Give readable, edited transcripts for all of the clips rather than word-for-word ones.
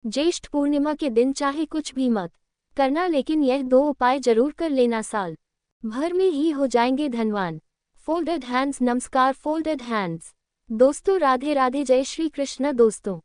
ज्येष्ठ पूर्णिमा के दिन चाहे कुछ भी मत करना, लेकिन यह 2 उपाय जरूर कर लेना, साल भर में ही हो जाएंगे धनवान। Folded hands. नमस्कार फोल्डेड हैंड्स दोस्तों, राधे राधे, जय श्री कृष्ण। दोस्तों,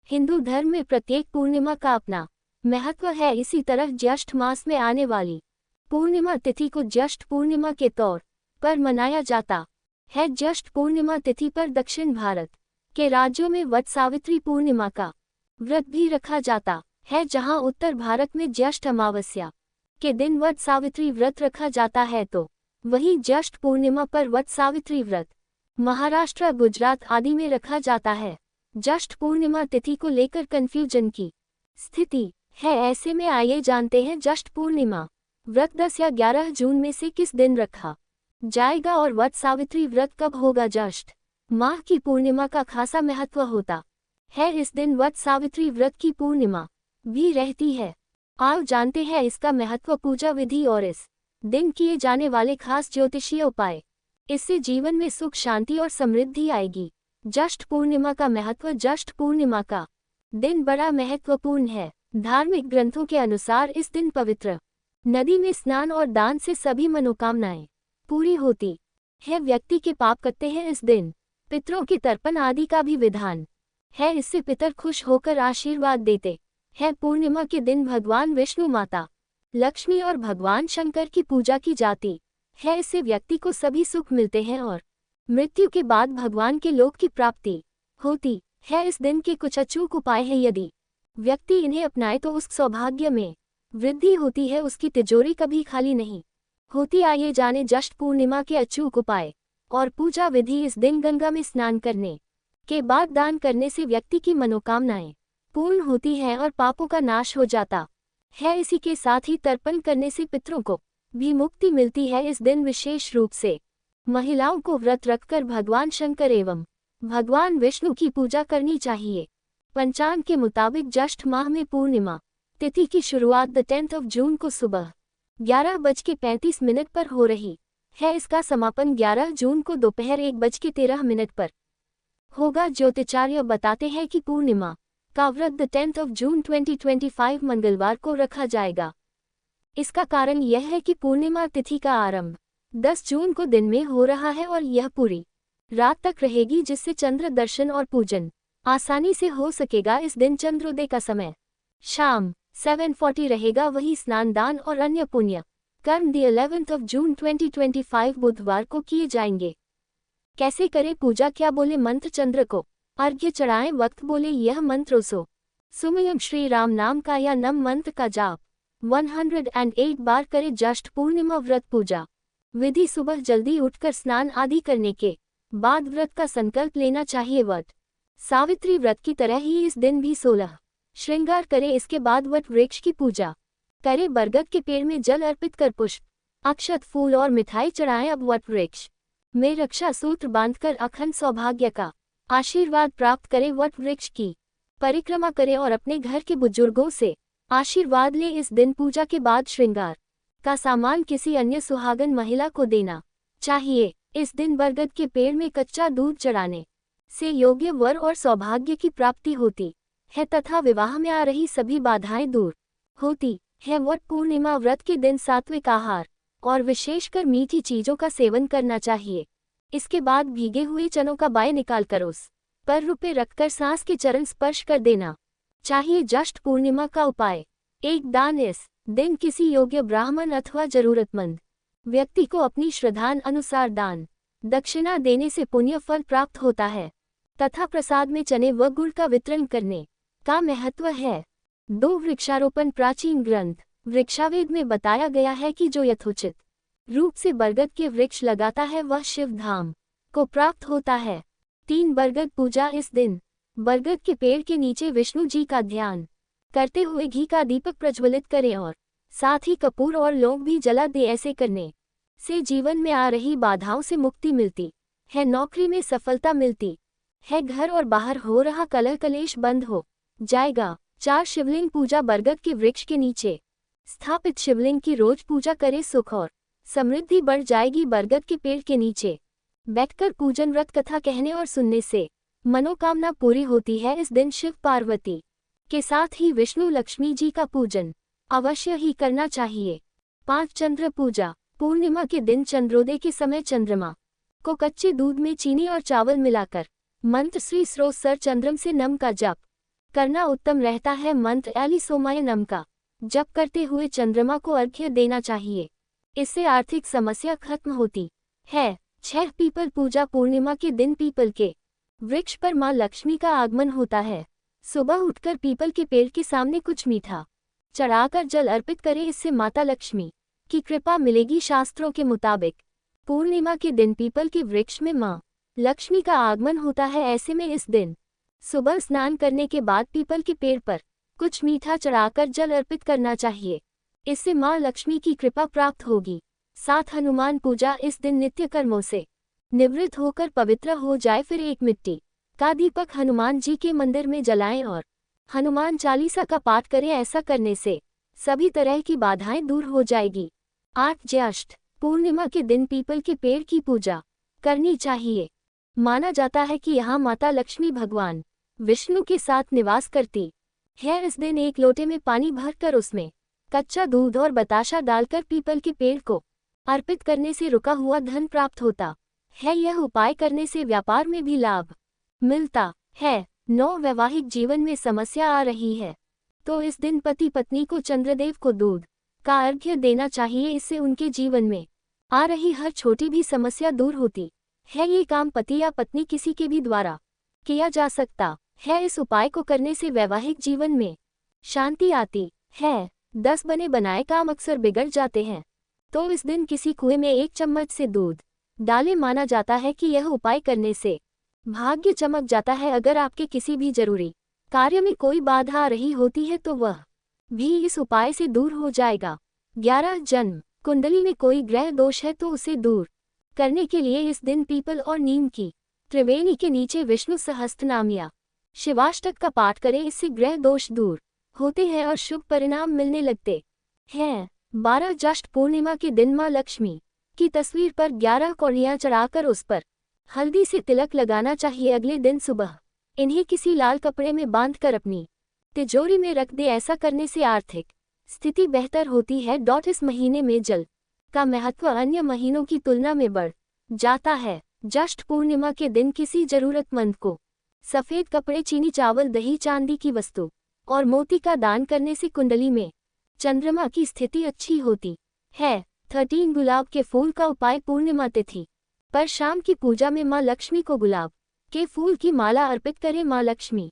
हिंदू धर्म में प्रत्येक पूर्णिमा का अपना महत्व है। इसी तरह ज्येष्ठ मास में आने वाली पूर्णिमा तिथि को ज्येष्ठ पूर्णिमा के तौर पर मनाया जाता है। ज्येष्ठ पूर्णिमा तिथि पर दक्षिण भारत के राज्यों में वट सावित्री पूर्णिमा का व्रत भी रखा जाता है, जहां उत्तर भारत में ज्येष्ठ अमावस्या के दिन वट सावित्री व्रत रखा जाता है, तो वहीं ज्येष्ठ पूर्णिमा पर वट सावित्री व्रत महाराष्ट्र, गुजरात आदि में रखा जाता है। ज्येष्ठ पूर्णिमा तिथि को लेकर कंफ्यूजन की स्थिति है। ऐसे में आइए जानते हैं ज्येष्ठ पूर्णिमा व्रत 10 या 11 जून में से किस दिन रखा जाएगा और वट सावित्री व्रत कब होगा। ज्येष्ठ माह की पूर्णिमा का खासा महत्व होता है। इस दिन वट सावित्री व्रत की पूर्णिमा भी रहती है। आओ जानते हैं इसका महत्व, पूजा विधि और इस दिन किए जाने वाले खास ज्योतिषीय उपाय। इससे जीवन में सुख, शांति और समृद्धि आएगी। ज्येष्ठ पूर्णिमा का महत्व। ज्येष्ठ पूर्णिमा का दिन बड़ा महत्वपूर्ण है। धार्मिक ग्रंथों के अनुसार इस दिन पवित्र नदी में स्नान और दान से सभी मनोकामनाएं पूरी होती है। व्यक्ति के पाप कटते हैं। इस दिन पितरों के तर्पण आदि का भी विधान है। इससे पितर खुश होकर आशीर्वाद देते हैं। पूर्णिमा के दिन भगवान विष्णु, माता लक्ष्मी और भगवान शंकर की पूजा की जाती है। इससे व्यक्ति को सभी सुख मिलते हैं और मृत्यु के बाद भगवान के लोक की प्राप्ति होती है। इस दिन के कुछ अचूक उपाय हैं। यदि व्यक्ति इन्हें अपनाए तो उस सौभाग्य में वृद्धि होती है, उसकी तिजोरी कभी खाली नहीं होती। आइए जाने ज्येष्ठ पूर्णिमा के अचूक उपाय और पूजा विधि। इस दिन गंगा में स्नान करने के बाद दान करने से व्यक्ति की मनोकामनाएं पूर्ण होती हैं और पापों का नाश हो जाता है। इसी के साथ ही तर्पण करने से पितरों को भी मुक्ति मिलती है। इस दिन विशेष रूप से महिलाओं को व्रत रखकर भगवान शंकर एवं भगवान विष्णु की पूजा करनी चाहिए। पंचांग के मुताबिक ज्येष्ठ माह में पूर्णिमा तिथि की शुरुआत 10 जून को सुबह 11:35 पर हो रही है। इसका समापन 11 जून को दोपहर 1:13 पर होगा। ज्योतिषाचार्य बताते हैं कि पूर्णिमा का व्रत 10 जून 2025 मंगलवार को रखा जाएगा। इसका कारण यह है कि पूर्णिमा तिथि का आरंभ 10 जून को दिन में हो रहा है और यह पूरी रात तक रहेगी, जिससे चंद्र दर्शन और पूजन आसानी से हो सकेगा। इस दिन चंद्रोदय का समय शाम 7:40 रहेगा। वहीं स्नान, दान और अन्य पुण्य कर्म 11 जून 2025 बुधवार को किए जाएंगे। कैसे करें पूजा, क्या बोले मंत्र, चंद्र को अर्घ्य चढ़ाएं, वक्त बोले यह मंत्र सो सुमयम श्री राम नाम का या नम मंत्र का जाप 108 बार करें। ज्येष्ठ पूर्णिमा व्रत पूजा विधि। सुबह जल्दी उठकर स्नान आदि करने के बाद व्रत का संकल्प लेना चाहिए। वट सावित्री व्रत की तरह ही इस दिन भी 16 श्रृंगार करें। इसके बाद वट वृक्ष की पूजा करें। बरगद के पेड़ में जल अर्पित कर पुष्प, अक्षत, फूल और मिठाई चढ़ाएं। अब वट वृक्ष में रक्षा सूत्र बांधकर अखंड सौभाग्य का आशीर्वाद प्राप्त करें। वट वृक्ष की परिक्रमा करें और अपने घर के बुजुर्गों से आशीर्वाद लें। इस दिन पूजा के बाद श्रृंगार का सामान किसी अन्य सुहागन महिला को देना चाहिए। इस दिन बरगद के पेड़ में कच्चा दूध चढ़ाने से योग्य वर और सौभाग्य की प्राप्ति होती है तथा विवाह में आ रही सभी बाधाएं दूर होती है। वट पूर्णिमा व्रत के दिन सात्विक आहार और विशेषकर मीठी चीजों का सेवन करना चाहिए। इसके बाद भीगे हुए चनों का बाय निकालकर उस पर रुपए रखकर सांस के चरण स्पर्श कर देना चाहिए। ज्येष्ठ पूर्णिमा का उपाय। 1 दान। इस दिन किसी योग्य ब्राह्मण अथवा जरूरतमंद व्यक्ति को अपनी श्रद्धा अनुसार दान दक्षिणा देने से पुण्य फल प्राप्त होता है तथा प्रसाद में चने व गुड़ का वितरण करने का महत्व है। 2 वृक्षारोपण। प्राचीन ग्रंथ वृक्षावेद में बताया गया है कि जो यथोचित रूप से बरगद के वृक्ष लगाता है वह शिव धाम को प्राप्त होता है। 3 बरगद पूजा। इस दिन बरगद के पेड़ के नीचे विष्णु जी का ध्यान करते हुए घी का दीपक प्रज्वलित करें और साथ ही कपूर और लौंग भी जला दे। ऐसे करने से जीवन में आ रही बाधाओं से मुक्ति मिलती है, नौकरी में सफलता मिलती है, घर और बाहर हो रहा कलह कलेश बंद हो जाएगा। 4 शिवलिंग पूजा। बरगद के वृक्ष के नीचे स्थापित शिवलिंग की रोज पूजा करें, सुख और समृद्धि बढ़ जाएगी। बरगद के पेड़ के नीचे बैठकर पूजन, व्रत कथा कहने और सुनने से मनोकामना पूरी होती है। इस दिन शिव पार्वती के साथ ही विष्णु लक्ष्मी जी का पूजन अवश्य ही करना चाहिए। 5 चंद्र पूजा। पूर्णिमा के दिन चंद्रोदय के समय चंद्रमा को कच्चे दूध में चीनी और चावल मिलाकर मंत्र श्री स्रोत सर चंद्रम से नम का जप करना उत्तम रहता है। मंत्र एली सोमाय नम का जप करते हुए चंद्रमा को अर्घ्य देना चाहिए। इससे आर्थिक समस्या खत्म होती है। 6 पीपल पूजा। पूर्णिमा के दिन पीपल के वृक्ष पर मां लक्ष्मी का आगमन होता है। सुबह उठकर पीपल के पेड़ के सामने कुछ मीठा चढ़ाकर जल अर्पित करें, इससे माता लक्ष्मी की कृपा मिलेगी। शास्त्रों के मुताबिक पूर्णिमा के दिन पीपल के वृक्ष में मां लक्ष्मी का आगमन होता है। ऐसे में इस दिन सुबह स्नान करने के बाद पीपल के पेड़ पर कुछ मीठा चढ़ाकर जल अर्पित करना चाहिए। इससे मां लक्ष्मी की कृपा प्राप्त होगी। 7 हनुमान पूजा। इस दिन नित्य कर्मों से निवृत्त होकर पवित्र हो जाए, फिर एक मिट्टी का दीपक हनुमान जी के मंदिर में जलाएं और हनुमान चालीसा का पाठ करें। ऐसा करने से सभी तरह की बाधाएं दूर हो जाएगी। 8 ज्येष्ठ पूर्णिमा के दिन पीपल के पेड़ की पूजा करनी चाहिए। माना जाता है कि यहाँ माता लक्ष्मी भगवान विष्णु के साथ निवास करती है। इस दिन एक लोटे में पानी भरकर उसमें कच्चा दूध और बताशा डालकर पीपल के पेड़ को अर्पित करने से रुका हुआ धन प्राप्त होता है। यह उपाय करने से व्यापार में भी लाभ मिलता है। 9 वैवाहिक जीवन में समस्या आ रही है तो इस दिन पति पत्नी को चंद्रदेव को दूध का अर्घ्य देना चाहिए। इससे उनके जीवन में आ रही हर छोटी भी समस्या दूर होती है। ये काम पति या पत्नी किसी के भी द्वारा किया जा सकता है। इस उपाय को करने से वैवाहिक जीवन में शांति आती है। 10 बने बनाए काम अक्सर बिगड़ जाते हैं तो इस दिन किसी कुएं में 1 चम्मच से दूध डालें। माना जाता है कि यह उपाय करने से भाग्य चमक जाता है। अगर आपके किसी भी जरूरी कार्य में कोई बाधा आ रही होती है तो वह भी इस उपाय से दूर हो जाएगा। 11 जन्म कुंडली में कोई ग्रह दोष है तो उसे दूर करने के लिए इस दिन पीपल और नीम की त्रिवेणी के नीचे विष्णु सहस्त्रनाम या शिवाष्टक का पाठ करें। इससे ग्रह दोष दूर होते हैं और शुभ परिणाम मिलने लगते हैं। 12 ज्येष्ठ पूर्णिमा के दिन मां लक्ष्मी की तस्वीर पर 11 कौड़ियां चढ़ाकर उस पर हल्दी से तिलक लगाना चाहिए। अगले दिन सुबह इन्हें किसी लाल कपड़े में बांधकर अपनी तिजोरी में रख दे। ऐसा करने से आर्थिक स्थिति बेहतर होती है। इस महीने में जल का महत्व अन्य महीनों की तुलना में बढ़ जाता है। ज्येष्ठ पूर्णिमा के दिन किसी जरूरतमंद को सफेद कपड़े, चीनी, चावल, दही, चांदी की वस्तु और मोती का दान करने से कुंडली में चंद्रमा की स्थिति अच्छी होती है। 13 गुलाब के फूल का उपाय। पूर्णिमा तिथि पर शाम की पूजा में मां लक्ष्मी को गुलाब के फूल की माला अर्पित करें। मां लक्ष्मी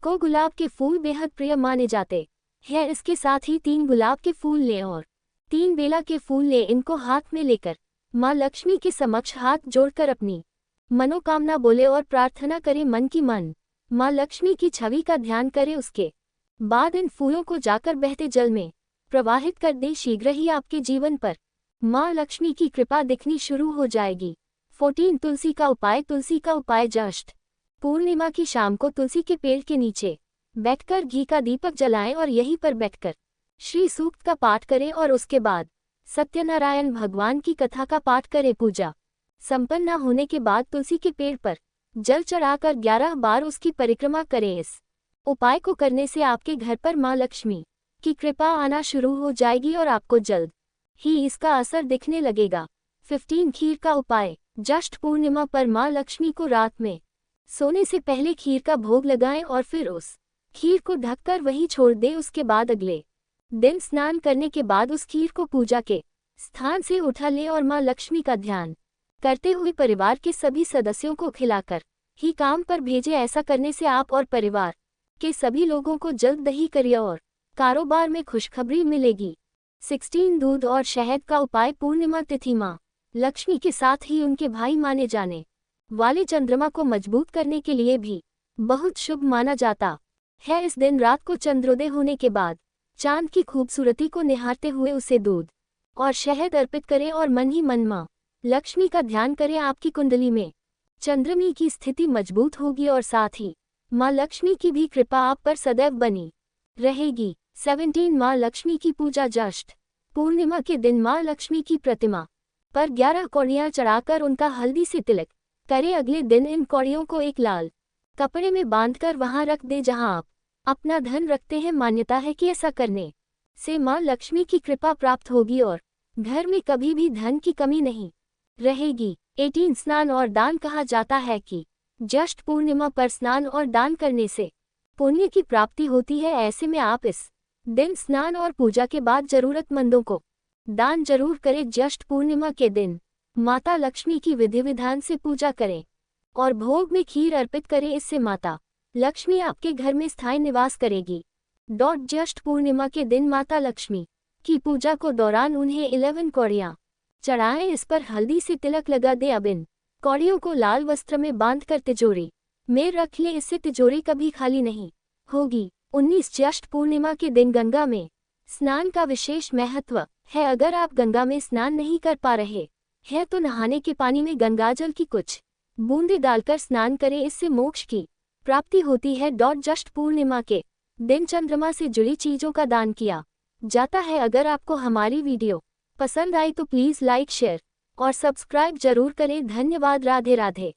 को गुलाब के फूल बेहद प्रिय माने जाते हैं। इसके साथ ही 3 गुलाब के फूल लें और 3 बेला के फूल लें। इनको हाथ में लेकर मां लक्ष्मी के समक्ष हाथ जोड़कर अपनी मनोकामना बोले और प्रार्थना करें। मन की मन मां लक्ष्मी की छवि का ध्यान करें। उसके बाद इन फूलों को जाकर बहते जल में प्रवाहित कर दें। शीघ्र ही आपके जीवन पर मां लक्ष्मी की कृपा दिखनी शुरू हो जाएगी। 14 तुलसी का उपाय। तुलसी का उपाय। ज्येष्ठ पूर्णिमा की शाम को तुलसी के पेड़ के नीचे बैठकर घी का दीपक जलाएं और यहीं पर बैठकर श्री सूक्त का पाठ करें और उसके बाद सत्यनारायण भगवान की कथा का पाठ करें। पूजा संपन्न होने के बाद तुलसी के पेड़ पर जल चढ़ाकर 11 बार उसकी परिक्रमा करें। इस उपाय को करने से आपके घर पर मां लक्ष्मी की कृपा आना शुरू हो जाएगी और आपको जल्द ही इसका असर दिखने लगेगा। 15 खीर का उपाय। ज्येष्ठ पूर्णिमा पर मां लक्ष्मी को रात में सोने से पहले खीर का भोग लगाएं और फिर उस खीर को ढककर वहीं छोड़ दें। उसके बाद अगले दिन स्नान करने के बाद उस खीर को पूजा के स्थान से उठा लें और मां लक्ष्मी का ध्यान करते हुए परिवार के सभी सदस्यों को खिलाकर ही काम पर भेजें। ऐसा करने से आप और परिवार के सभी लोगों को जल्द ही करियर और कारोबार में खुशखबरी मिलेगी। 16 दूध और शहद का उपाय। पूर्णिमा तिथि मां लक्ष्मी के साथ ही उनके भाई माने जाने वाले चंद्रमा को मजबूत करने के लिए भी बहुत शुभ माना जाता है। इस दिन रात को चंद्रोदय होने के बाद चांद की खूबसूरती को निहारते हुए उसे दूध और शहद अर्पित करें और मन ही मन मां लक्ष्मी का ध्यान करें। आपकी कुंडली में चंद्रमी की स्थिति मजबूत होगी और साथ ही मां लक्ष्मी की भी कृपा आप पर सदैव बनी रहेगी। 17 मां लक्ष्मी की पूजा। ज्येष्ठ पूर्णिमा के दिन मां लक्ष्मी की प्रतिमा पर 11 कौड़ियां चढ़ाकर उनका हल्दी से तिलक करें। अगले दिन इन कौड़ियों को एक लाल कपड़े में बांधकर वहां रख दें जहां आप अपना धन रखते हैं। मान्यता है कि ऐसा करने से माँ लक्ष्मी की कृपा प्राप्त होगी और घर में कभी भी धन की कमी नहीं रहेगी। 18 स्नान और दान। कहा जाता है कि ज्येष्ठ पूर्णिमा पर स्नान और दान करने से पुण्य की प्राप्ति होती है। ऐसे में आप इस दिन स्नान और पूजा के बाद जरूरतमंदों को दान जरूर करें। ज्येष्ठ पूर्णिमा के दिन माता लक्ष्मी की विधि विधान से पूजा करें और भोग में खीर अर्पित करें। इससे माता लक्ष्मी आपके घर में स्थायी निवास करेगी। ज्येष्ठ पूर्णिमा के दिन माता लक्ष्मी की पूजा को दौरान उन्हें 11 कौड़ियाँ चढ़ाएं। इस पर हल्दी से तिलक लगा दें। अब इन कौड़ियों को लाल वस्त्र में बांधकर तिजोरी में रख लें। इससे तिजोरी कभी खाली नहीं होगी। 19 ज्येष्ठ पूर्णिमा के दिन गंगा में स्नान का विशेष महत्व है। अगर आप गंगा में स्नान नहीं कर पा रहे हैं तो नहाने के पानी में गंगाजल की कुछ बूंदें डालकर स्नान करें। इससे मोक्ष की प्राप्ति होती है। ज्येष्ठ पूर्णिमा के दिन चंद्रमा से जुड़ी चीजों का दान किया जाता है। अगर आपको हमारी वीडियो पसंद आई तो प्लीज़ लाइक, शेयर और सब्सक्राइब जरूर करें। धन्यवाद। राधे राधे।